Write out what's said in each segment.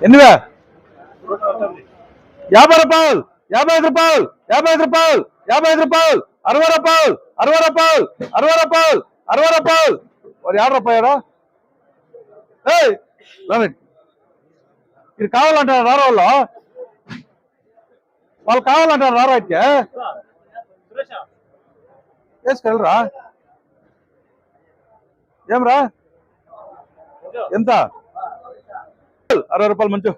ఎన్నివే 50 రూపాయలు 55 రూపాయలు 55 రూపాయలు 55 రూపాయలు 60 రూపాయలు 60 రూపాయలు 60 రూపాయలు 60 రూపాయలు మరి 6 రూపాయడా ఇది కావాలంటారు రారా వాళ్ళు కావాలంటారు రారా అయితే వేసుకెళ్ళరా ఏమ్రా ఎంత 60 రూపాయలు మంచు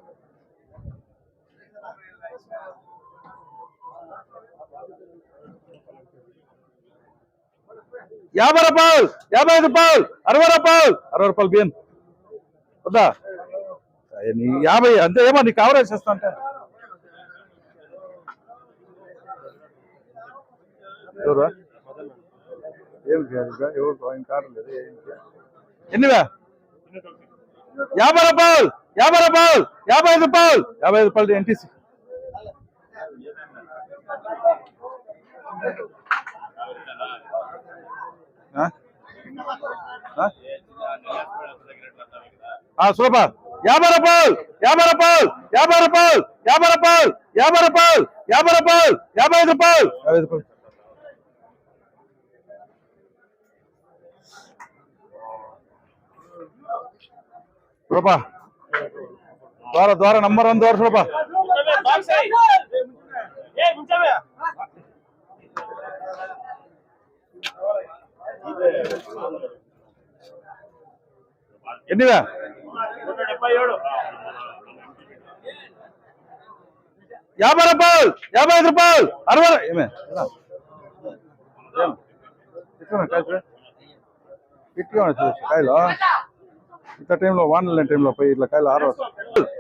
50 రూపాయలు 55 రూపాయలు 60 రూపాయలు 60 రూపాయలు బియ్యం వద్దా నీ 50 అంతే ఏమో నీకు కవరేజ్ చేస్తా అంటే ఎవరు ఎన్నివే 50 రూపాయలు 50 రూపాయలు 55 రూపాయలు 55 రూపాయలు ఎన్టీసీ సులభ 50 రూపాయలు 50 రూపాయలు 50 రూపాయలు 50 రూపాయలు 50 రూపాయలు 50 రూపాయలు 55 రూపాయలు 55 రూపాయలు సులభ ద్వారా నంబర్ 1 ద్వారా సులభ ఎన్నివే 50 రూపాయలు 55 రూపాయలు 60 ఏమే కాయలు ఇంత టైంలో వానల టైంలో పోయి ఇట్లా కాయలు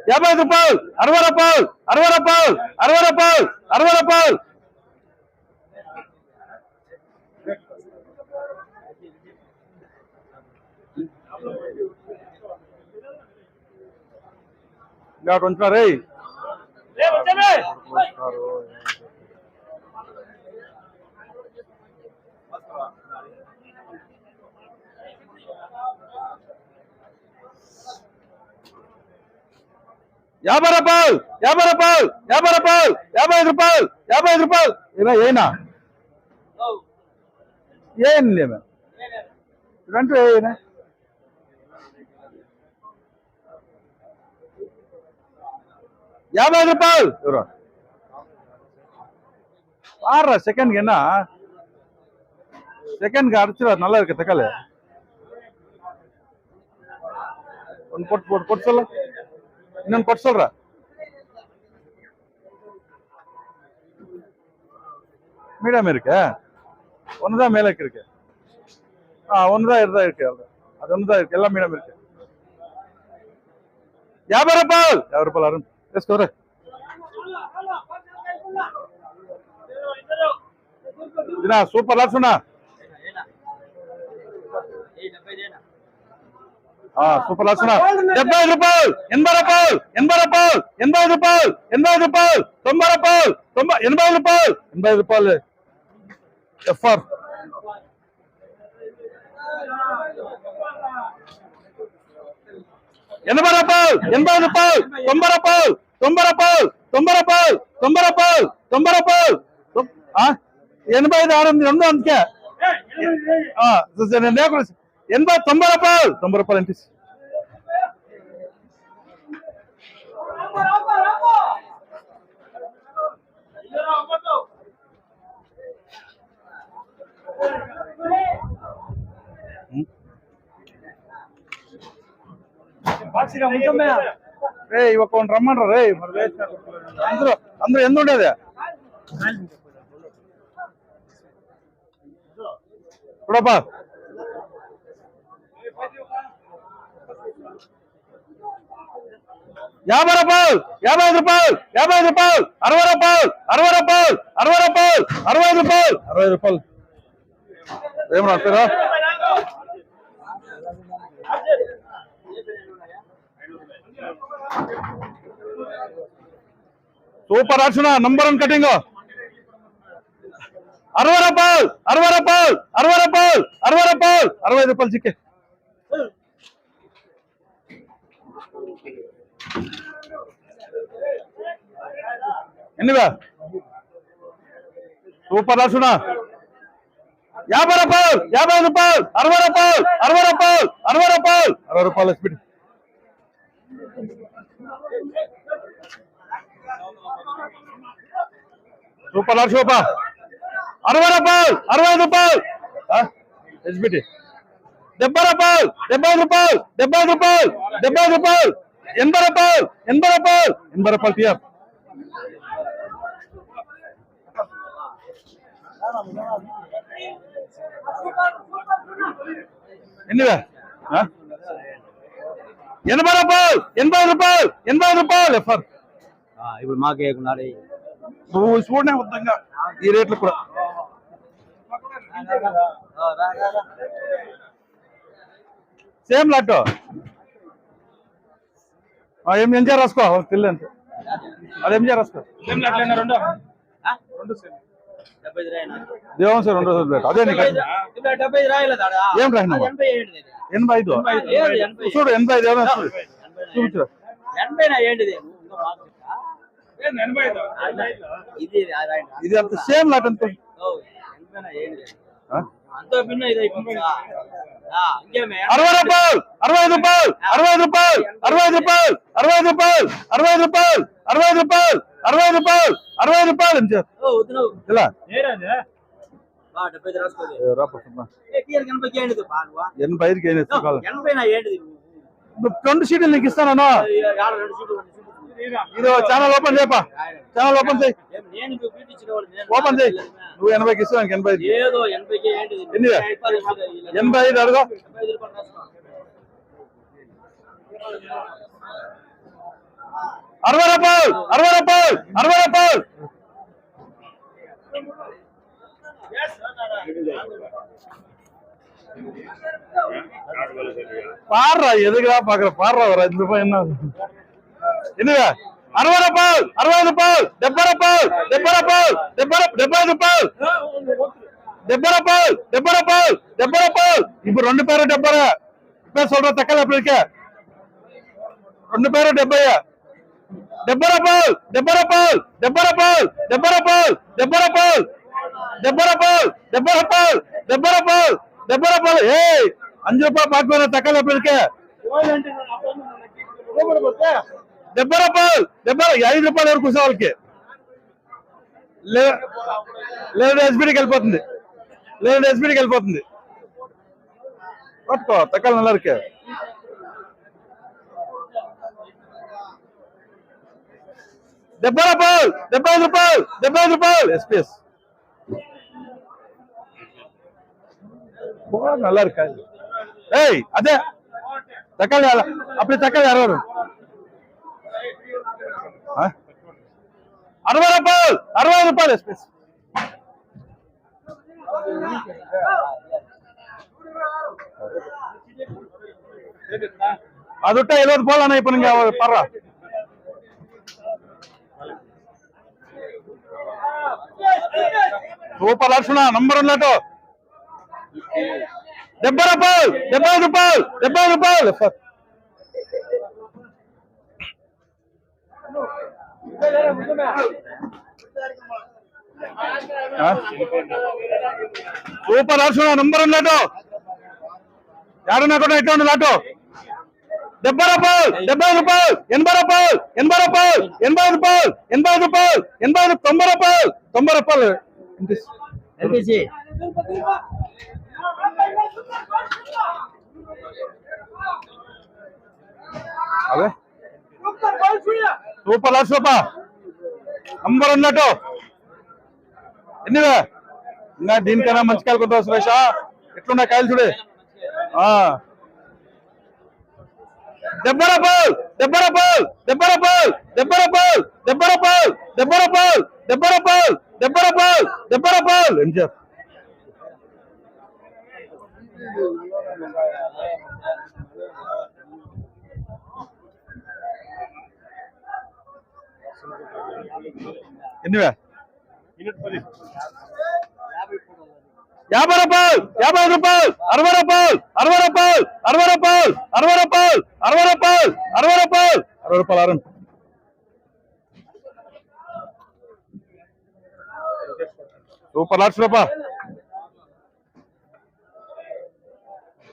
55 రూపాయలు 60 రూపాయలు 60 రూపాయలు 60 రూపాయలు 60 రూపాయలు ఇంకా కొంచెం రే 50 రూపాయలు 50 రూపాయలు 50 రూపాయలు 55 రూపాయలు 55 రూపాయలు ఏనా ఏం లేమే ఇదంటే ఏనా 55 రూపాయలు ఎవరు ஆறா செகண்ட் என்ன செகண்ட் அடிச்சிட நல்லா இருக்கு தக்காளி ஒன்னு போட்டு சொல்ல இன்னொன்னு போட்டு சொல்ற மீடியம் இருக்கு ஒண்ணுதான் மேல இருக்கு ஒண்ணுதான் இருந்தா இருக்கு அது ஒண்ணுதான் இருக்கு எல்லாம் மீடியம் இருக்கு 50 ரூபாய் அருண் எஸ்கோர సూపర్ లాట్సున్నా సూపర్ లాట్సున్నా 75 రూపాయలు 80 రూపాయలు 80 రూపాయలు 85 రూపాయలు 85 రూపాయలు 90 రూపాయలు 85 రూపాయలు 85 రూపాయలు ఎఫ్ఆర్ ఎనభై రూపాయలు 80 రూపాయలు 90 రూపాయలు 90 రూపాయలు 90 రూపాయలు 90 రూపాయలు 90 రూపాయలు 85 6 రెండు అందుకే 90 రూపాయలు 90 రూపాయలు అంటే రే ఇవ్వక రమ్మంటారు రే మరి అందరూ ఎందు ఉండేది చూడప్పా 50 రూపాయలు 55 రూపాయలు 55 రూపాయలు 60 రూపాయలు 60 రూపాయలు 60 రూపాయలు 65 రూపాయలు 60 రూపాయలు ఏమన్నా పేరా సూపర్ అర్చన నంబర్ 1 కటింగ్ 60 రూపాయలు 60 రూపాయలు 60 రూపాయలు 60 రూపాయలు 65 రూపాయలు చిక్కే ఎన్నివా సూపర్ లక్షణ 50 రూపాయలు 50 రూపాయలు 60 రూపాయలు 60 రూపాయలు 60 రూపాయలు 60 రూపాయలు స్పీడ్ సూపర్ లక్ష 60 రూపాయలు 65 రూపాయలు ఎస్బిటి 70 రూపాయలు 75 రూపాయలు 75 రూపాయలు 75 రూపాయలు 80 రూపాయలు 80 రూపాయలు 80 రూపాయలు టీఆర్ ఎన్నివా 80 రూపాయలు 80 రూపాయలు 80 రూపాయలు ఎఫర్ ఇప్పుడు మాకే నువ్వు చూడనే వద్దంగా ఈ రేట్లు కూడా సేమ్ లాట్ ఏం ఎంజాయ్ రాసుకో తెలియదు అది ఎంజాయ్ రాసుకో సేమ్ లాట్ రెండు దేవం సార్ 2 రేట్ అదే నీకు ఏం రాసినా 85 చూడు 85 ఏమైనా చూపించు ఇది అంత సేమ్ లాట్ అంత 60 రూపాయలు 65 రూపాయలు 65 రూపాయలు 65 రూపాయలు 65 రూపాయలు 65 రూపాయలు 65 రూపాయలు 60 రూపాయలు 60 రూపాయలు ఇలా 2 సీట్లు నీకు ఇస్తాను ఇది ఛానల్ ఓపెన్ చేయపా ఛానల్ ఓపెన్ చేయి ఓపెన్ చేయి నువ్వు 80కి ఇస్తాను 85 ఎన్ని 85 అడుగు 60 రూపాయలు 60 రూపాయలు 60 రూపాయలు పార్రా ఎదుగురా పక్కన పార్రా 5 రూపాయలు ఎన్నివా 60 రూపాయలు 60 రూపాయలు 70 రూపాయలు 70 రూపాయలు 70 రూపాయలు 70 రూపాయలు 70 రూపాయలు 70 రూపాయలు ఇప్పుడు 2 పేరు 70 இப்போ சொல்ற தக்காளி எப்படி இருக்க 2 பேரும் 70 70 ரூபாய் 70 ரூபாய் 70 ரூபாய் 70 ரூபாய் 70 ரூபாய் 70 ரூபாய் 70 ரூபாய் 70 ரூபாய் 70 ரூபாய் ஏய் 5 ரூபாய் பாக்குற தக்காளி எப்படி இருக்க 70 ரூபாய் 5 రూపాయల వరకు వాళ్ళకి లేదు ఎస్బీడికి వెళ్ళిపోతుంది లేదు ఎస్బీడికి వెళ్ళిపోతుంది పట్టుకో తక్కువ நல்லா இருக்கு 70 రూపాయలు 75 రూపాయలు 75 రూపాయలు ఎస్పీఎస్ நல்லா இருக்கு ஏய் அதே தக்காளி அப்படி தக்காளி 60 రూపాయలు 60 రూపాయలు ఎస్పీఎస్ அது விட்டா 70 போலாம் இப்ப நீங்க பர்றா సూపర్ లక్షణ నంబర్ 1 లాటో 70 రూపాయలు 70 రూపాయలు 70 రూపాయలు సూపర్ లక్షణ నంబర్ 1 లాటో యారన్నా కూడా ఎట్లా లాటో 70 రూపాయలు 70 రూపాయలు 80 రూపాయలు 80 రూపాయలు 80 రూపాయలు 80 రూపాయలు 80 90 రూపాయలు 90 రూపాయలు ఎంపీసీ అవే సూపర్ లక్ష రూపాయలు నంబర్ 1 లాటో ఎన్నివే ఇంకా దీనికన్నా మంచి కాయలు కొంటావు సురేష ఎట్లున్నా కాయలు చూడే 70 రూపాయలు 70 రూపాయలు 70 రూపాయలు 70 రూపాయలు 70 రూపాయలు 70 రూపాయలు 70 రూపాయలు 70 రూపాయలు 70 రూపాయలు ఎంజాయ్ ఎన్నివే 50 రూపాయలు 55 రూపాయలు 60 రూపాయలు 60 రూపాయలు 60 రూపాయలు 60 రూపాయలు 60 రూపాయలు 60 రూపాయలు 60 రూపాయలు అరుణ్ సూపర్ లాట్స్ రూపా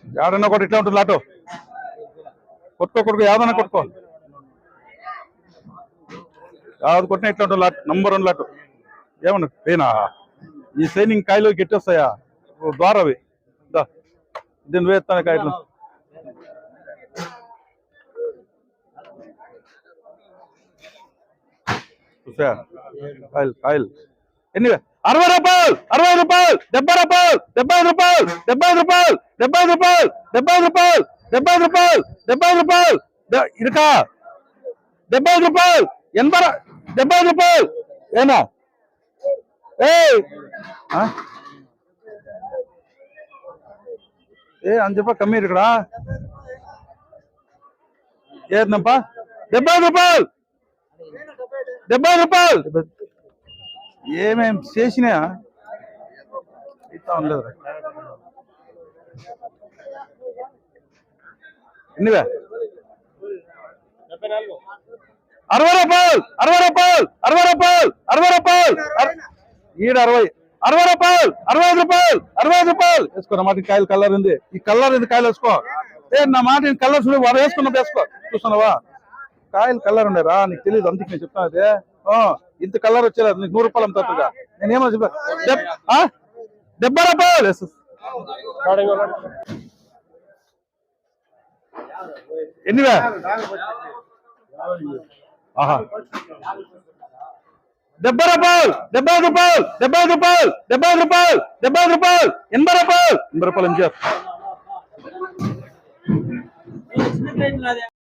ఏడన్నా కూడా ఇట్లా ఉంటుంది లాటో కొట్టుకో యాదన్నా కొట్టుకో యావది కొట్టినా ఇట్లా ఉంటుంది లాట్ నంబర్ 1 లాట్ ఏమన్నా పేనా ఈ సైనింగ్ కాయలు గెట్టొస్తాయా ద్వారవి దీన్ని వేస్తాను కాయలు చూసా కాయలు కాయలు ఎన్ని 60 రూపాయలు 65 రూపాయలు 70 రూపాయలు 75 రూపాయలు 75 రూపాయలు 75 రూపాయలు 75 రూపాయలు 75 రూపాయలు 75 రూపాయలు ఇరుకా 75 రూపాయలు 75 రూపాయలు ఏనా అని చెప్ప కమ్మీ ఇక్కడ ఏదప్ప 75 రూపాయలు 75 రూపాయలు ఏమేం చేసినా ఇస్తా ఉండలేదు ఎన్నివే 60 రూపాయలు 60 రూపాయలు 60 రూపాయలు 60 రూపాయలు ఈడ 60 రూపాయలు 65 రూపాయలు 65 రూపాయలు వేసుకో నా మాట కాయలు కలర్ ఉంది ఈ కలర్ ఉంది కాయలు వేసుకో నా మాట కలర్ చూడు వాడు వేసుకున్నప్పుడు వేసుకో చూస్తున్నావా కాయలు కలర్ ఉండే రా నీకు తెలియదు అందుకు నేను చెప్తాను అదే ఇంత కలర్ వచ్చేది నీకు 100 రూపాయలు అమ్ముతా నేనేమో చెప్పా 70 రూపాయలు ఎన్నివే ఆహా 70 రూపాయలు 75 రూపాయలు 75 రూపాయలు 75 రూపాయలు 75 రూపాయలు 80 రూపాయలు 80 రూపాయలు